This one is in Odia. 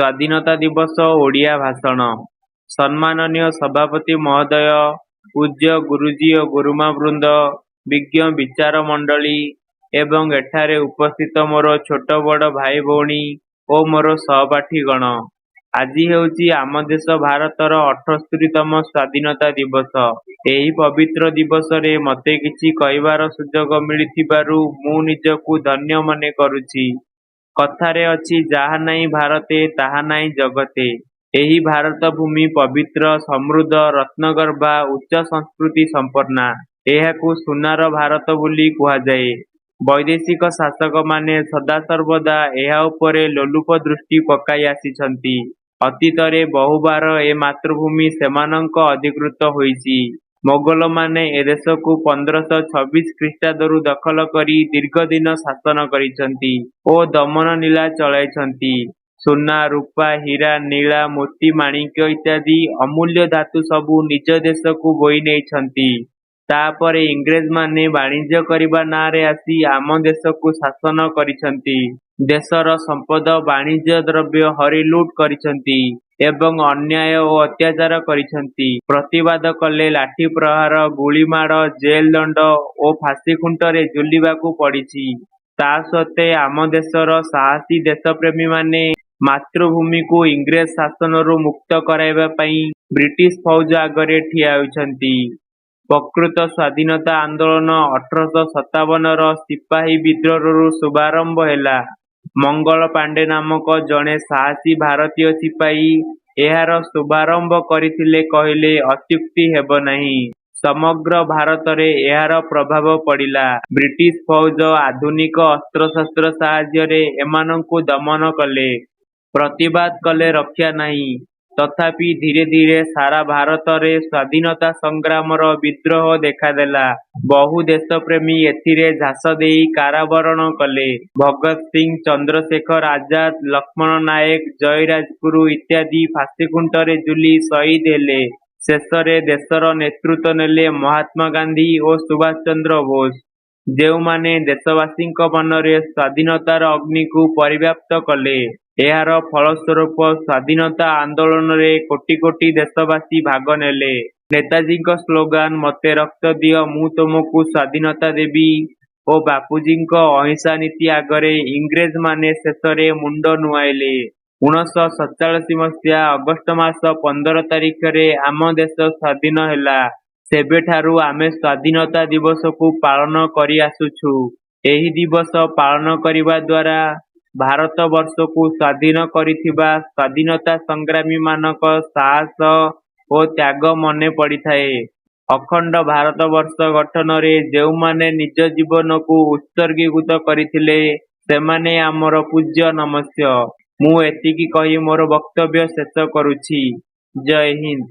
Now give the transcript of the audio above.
ସ୍ୱାଧୀନତା ଦିବସ ଓଡ଼ିଆ ଭାଷଣ। ସମ୍ମାନନୀୟ ସଭାପତି ମହୋଦୟ, ପୂଜ୍ୟ ଗୁରୁଜୀ ଓ ଗୁରୁମାବୃନ୍ଦ, ବିଜ୍ଞ ବିଚାର ମଣ୍ଡଳୀ ଏବଂ ଏଠାରେ ଉପସ୍ଥିତ ମୋର ଛୋଟ ବଡ଼ ଭାଇ ଭଉଣୀ ଓ ମୋର ସହପାଠୀଗଣ, ଆଜି ହେଉଛି ଆମ ଦେଶ ଭାରତର 78ତମ ସ୍ୱାଧୀନତା ଦିବସ। ଏହି ପବିତ୍ର ଦିବସରେ ମୋତେ କିଛି କହିବାର ସୁଯୋଗ ମିଳିଥିବାରୁ ମୁଁ ନିଜକୁ ଧନ୍ୟ ମନେ କରୁଛି। କଥାରେ ଅଛି, ଯାହା ନାହିଁ ଭାରତେ ତାହା ନାହିଁ ଜଗତେ। ଏହି ଭାରତ ଭୂମି ପବିତ୍ର, ସମୃଦ୍ଧ, ରତ୍ନଗର୍ଭା, ଉଚ୍ଚ ସଂସ୍କୃତି ସମ୍ପନ୍ନା। ଏହାକୁ ସୁନାର ଭାରତ ବୋଲି କୁହାଯାଏ। ବୈଦେଶିକ ଶାସକମାନେ ସଦାସର୍ବଦା ଏହା ଉପରେ ଲୋଲୁପ ଦୃଷ୍ଟି ପକାଇ ଆସିଛନ୍ତି। ଅତୀତରେ ବହୁବାର ଏ ମାତୃଭୂମି ସେମାନଙ୍କ ଅଧିକୃତ ହୋଇଛି। ମୋଗଲମାନେ ଏ ଦେଶକୁ 1526 ଖ୍ରୀଷ୍ଟାବ୍ଦରୁ ଦଖଲ କରି ଦୀର୍ଘଦିନ ଶାସନ କରିଛନ୍ତି ଓ ଦମନ ଲୀଳା ଚଳାଇଛନ୍ତି। ସୁନା, ରୂପା, ହୀରା, ନୀଳା, ମୋତି, ମାଣିକ୍ୟ ଇତ୍ୟାଦି ଅମୂଲ୍ୟ ଧାତୁ ସବୁ ନିଜ ଦେଶକୁ ବୋହି ନେଇଛନ୍ତି। ତାପରେ ଇଂରେଜମାନେ ବାଣିଜ୍ୟ କରିବା ନାଁରେ ଆସି ଆମ ଦେଶକୁ ଶାସନ କରିଛନ୍ତି। ଦେଶର ସମ୍ପଦ, ବାଣିଜ୍ୟ ଦ୍ରବ୍ୟ ହରି ଲୁଟ୍ କରିଛନ୍ତି ଏବଂ ଅନ୍ୟାୟ ଓ ଅତ୍ୟାଚାର କରିଛନ୍ତି। ପ୍ରତିବାଦ କଲେ ଲାଠି ପ୍ରହାର, ଗୁଳିମାଡ଼, ଜେଲ ଦଣ୍ଡ ଓ ଫାଶୀ ଖୁଣ୍ଟରେ ଝୁଲିବାକୁ ପଡ଼ିଛି। ତା ସତ୍ତ୍ୱେ ଆମ ଦେଶର ସାହସୀ ଦେଶପ୍ରେମୀମାନେ ମାତୃଭୂମିକୁ ଇଂରେଜ ଶାସନରୁ ମୁକ୍ତ କରାଇବା ପାଇଁ ବ୍ରିଟିଶ ଫୌଜ ଆଗରେ ଠିଆ ହୋଇଛନ୍ତି। ପ୍ରକୃତ ସ୍ୱାଧୀନତା ଆନ୍ଦୋଳନ 1857ର ସିପାହୀ ବିଦ୍ରୋହରୁ ଶୁଭାରମ୍ଭ ହେଲା। ମଙ୍ଗଳ ପାଣ୍ଡେ ନାମକ ଜଣେ ସାହସୀ ଭାରତୀୟ ସିପାହୀ ଏହାର ଶୁଭାରମ୍ଭ କରିଥିଲେ କହିଲେ ଅତ୍ୟୁକ୍ତି ହେବ ନାହିଁ। ସମଗ୍ର ଭାରତରେ ଏହାର ପ୍ରଭାବ ପଡ଼ିଲା। ବ୍ରିଟିଶ ଫୌଜ ଆଧୁନିକ ଅସ୍ତ୍ରଶସ୍ତ୍ର ସାହାଯ୍ୟରେ ଏମାନଙ୍କୁ ଦମନ କଲେ। ପ୍ରତିବାଦ କଲେ ରକ୍ଷା ନାହିଁ। ତଥାପି ଧୀରେ ଧୀରେ ସାରା ଭାରତରେ ସ୍ୱାଧୀନତା ସଂଗ୍ରାମର ବିଦ୍ରୋହ ଦେଖାଦେଲା। ବହୁ ଦେଶପ୍ରେମୀ ଏଥିରେ ଝାସ ଦେଇ କାରାବରଣ କଲେ। ଭଗତ ସିଂ, ଚନ୍ଦ୍ରଶେଖର ଆଜାଦ, ଲକ୍ଷ୍ମଣ ନାୟକ, ଜୟୀରାଜଗୁରୁ ଇତ୍ୟାଦି ଫାଶୀଖୁଣ୍ଟରେ ଝୁଲି ଶହୀଦ ହେଲେ। ଶେଷରେ ଦେଶର ନେତୃତ୍ୱ ନେଲେ ମହାତ୍ମା ଗାନ୍ଧୀ ଓ ସୁଭାଷ ଚନ୍ଦ୍ର ବୋଷ, ଯେଉଁମାନେ ଦେଶବାସୀଙ୍କ ମନରେ ସ୍ୱାଧୀନତାର ଅଗ୍ନିକୁ ପରିବ୍ୟାପ୍ତ କଲେ। ଏହାର ଫଳସ୍ୱରୂପ ସ୍ୱାଧୀନତା ଆନ୍ଦୋଳନରେ କୋଟି କୋଟି ଦେଶବାସୀ ଭାଗ ନେଲେ। ନେତାଜୀଙ୍କ ସ୍ଲୋଗାନ "ମୋତେ ରକ୍ତ ଦିଅ, ମୁଁ ତୁମକୁ ସ୍ୱାଧୀନତା ଦେବି" ଓ ବାପୁଜୀଙ୍କ ଅହିଂସା ନୀତି ଆଗରେ ଇଂରେଜମାନେ ଶେଷରେ ମୁଣ୍ଡ ନୁଆଁଇଲେ। 1947 ମସିହା ଅଗଷ୍ଟ ମାସ 15 ତାରିଖରେ ଆମ ଦେଶ ସ୍ୱାଧୀନ ହେଲା। ସେବେଠାରୁ ଆମେ ସ୍ୱାଧୀନତା ଦିବସକୁ ପାଳନ କରି ଆସୁଛୁ। ଏହି ଦିବସ ପାଳନ କରିବା ଦ୍ୱାରା ଭାରତବର୍ଷକୁ ସ୍ୱାଧୀନ କରିଥିବା ସ୍ୱାଧୀନତା ସଂଗ୍ରାମୀମାନଙ୍କ ସାହସ ଓ ତ୍ୟାଗ ମନେ ପଡ଼ିଥାଏ। ଅଖଣ୍ଡ ଭାରତବର୍ଷ ଗଠନରେ ଯେଉଁମାନେ ନିଜ ଜୀବନକୁ ଉତ୍ସର୍ଗୀକୃତ କରିଥିଲେ, ସେମାନେ ଆମର ପୂଜ୍ୟ ନମସ୍ୟ। ମୁଁ ଏତିକି କହି ମୋର ବକ୍ତବ୍ୟ ଶେଷ କରୁଛି। ଜୟ ହିନ୍ଦ।